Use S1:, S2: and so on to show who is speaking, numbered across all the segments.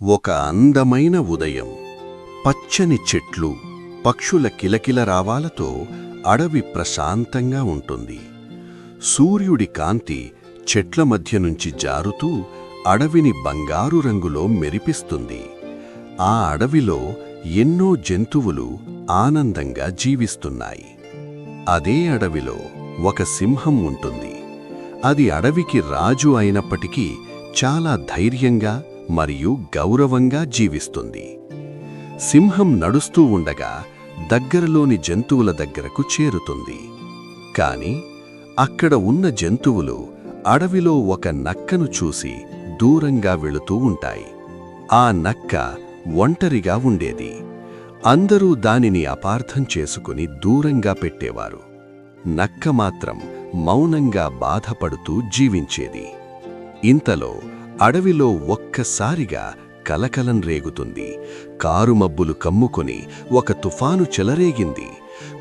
S1: ఒక అందమైన ఉదయం. పచ్చని చెట్లు, పక్షుల కిలకిల రావాలతో అడవి ప్రశాంతంగా ఉంటుంది. సూర్యుడి కాంతి చెట్ల మధ్య నుంచి జారుతూ అడవిని బంగారు రంగులో మెరిపిస్తుంది. ఆ అడవిలో ఎన్నో జంతువులు ఆనందంగా జీవిస్తున్నాయి. అదే అడవిలో ఒక సింహం ఉంటుంది. అది అడవికి రాజు అయినప్పటికీ చాలా ధైర్యంగా మరియు గౌరవంగా జీవిస్తుంది. సింహం నడుస్తూ ఉండగా దగ్గరలోని జంతువుల దగ్గరకు చేరుతుంది. కాని అక్కడ ఉన్న జంతువులు అడవిలో ఒక నక్కను చూసి దూరంగా వెళుతూ ఉంటాయి. ఆ నక్క ఒంటరిగా ఉండేది. అందరూ దానిని అపార్థం చేసుకుని దూరంగా పెట్టేవారు. నక్క మాత్రం మౌనంగా బాధపడుతూ జీవించేది. ఇంతలో అడవిలో ఒక్కసారిగా కలకలం రేగుతుంది. కారుమబ్బులు కమ్ముకొని ఒక తుఫాను చెలరేగింది.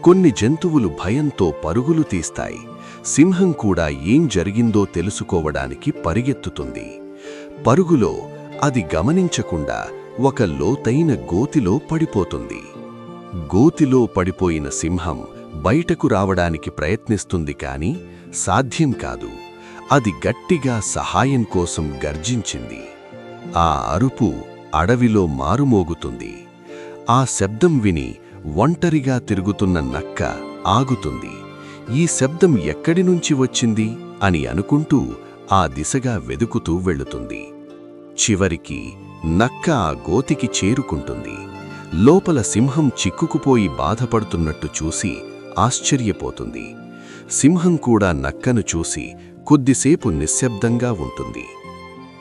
S1: కొన్ని జంతువులు భయంతో పరుగులు తీస్తాయి. సింహం కూడా ఏం జరిగిందో తెలుసుకోవడానికి పరిగెత్తుతుంది. పరుగులో అది గమనించకుండా ఒక లోతైన గోతిలో పడిపోతుంది. గోతిలో పడిపోయిన సింహం బయటకు రావడానికి ప్రయత్నిస్తుంది, కాని సాధ్యం కాదు. అది గట్టిగా సహాయం కోసం గర్జించింది. ఆ అరుపు అడవిలో మారుమోగుతుంది. ఆ శబ్దం విని ఒంటరిగా తిరుగుతున్న నక్క ఆగుతుంది. ఈ శబ్దం ఎక్కడి నుంచి వచ్చింది అని అనుకుంటూ ఆ దిశగా వెదుకుతూ వెళుతుంది. చివరికి నక్క ఆ గోతికి చేరుకుంటుంది. లోపల సింహం చిక్కుకుపోయి బాధపడుతున్నట్టు చూసి ఆశ్చర్యపోతుంది. సింహం కూడా నక్కను చూసి కొద్దిసేపు నిశ్శబ్దంగా ఉంటుంది.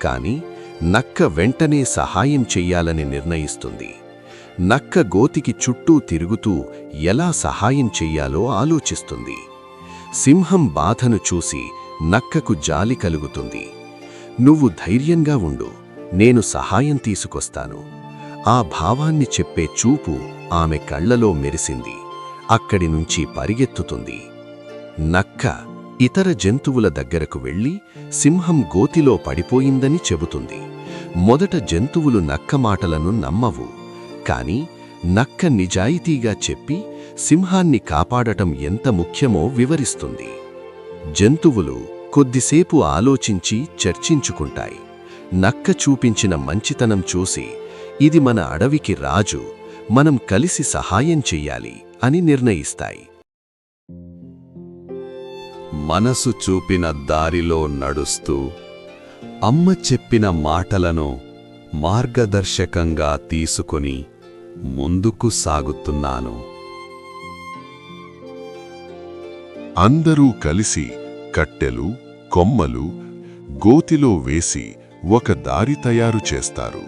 S1: కాని నక్క వెంటనే సహాయం చెయ్యాలని నిర్ణయిస్తుంది. నక్క గోతికి చుట్టూ తిరుగుతూ ఎలా సహాయం చెయ్యాలో ఆలోచిస్తుంది. సింహం బాధను చూసి నక్కకు జాలి కలుగుతుంది. "నువ్వు ధైర్యంగా ఉండు, నేను సహాయం తీసుకొస్తాను." ఆ భావాన్ని చెప్పే చూపు ఆమె కళ్లలో మెరిసింది. అక్కడి నుంచి పరిగెత్తుతుంది. నక్క ఇతర జంతువుల దగ్గరకు వెళ్లి సింహం గోతిలో పడిపోయిందని చెబుతుంది. మొదట జంతువులు నక్క మాటలను నమ్మవు. కాని నక్క నిజాయితీగా చెప్పి సింహాన్ని కాపాడటం ఎంత ముఖ్యమో వివరిస్తుంది. జంతువులు కొద్దిసేపు ఆలోచించి చర్చించుకుంటాయి. నక్క చూపించిన మంచితనం చూసి, "ఇది మన అడవికి రాజు, మనం కలిసి సహాయం చెయ్యాలి" అని నిర్ణయిస్తాయి. మనసు చూపిన దారిలో నడుస్తూ అమ్మ చెప్పిన మాటలను మార్గదర్శకంగా తీసుకొని ముందుకు సాగుతున్నాను.
S2: అందరూ కలిసి కట్టెలు, కొమ్మలు గోతిలో వేసి ఒక దారి తయారు చేస్తారు.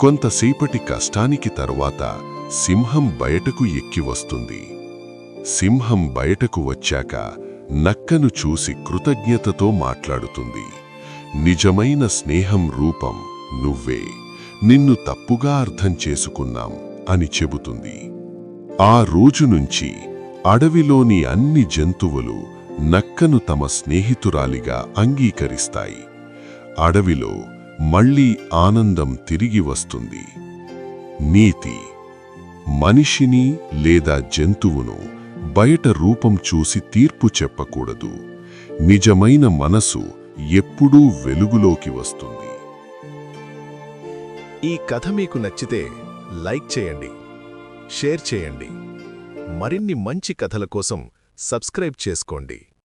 S2: కొంతసేపటి కష్టానికి తరువాత సింహం బయటకు ఎక్కి వస్తుంది. సింహం బయటకు వచ్చాక నక్కను చూసి కృతజ్ఞతతో మాట్లాడుతుంది. "నిజమైన స్నేహం రూపం నువ్వే. నిన్ను తప్పుగా అర్థం చేసుకున్నాం" అని చెబుతుంది. ఆ రోజు నుంచి అడవిలోని అన్ని జంతువులు నక్కను తమ స్నేహితురాలిగా అంగీకరిస్తాయి. అడవిలో మళ్ళీ ఆనందం తిరిగి వస్తుంది. నీతి: మనిషిని లేదా జంతువును బయట రూపం చూసి తీర్పు చెప్పకూడదు. నిజమైన మనసు ఎప్పుడూ వెలుగులోకి వస్తుంది.
S3: ఈ కథ మీకు నచ్చితే లైక్ చేయండి, షేర్ చేయండి. మరిన్ని మంచి కథల కోసం సబ్స్క్రైబ్ చేసుకోండి.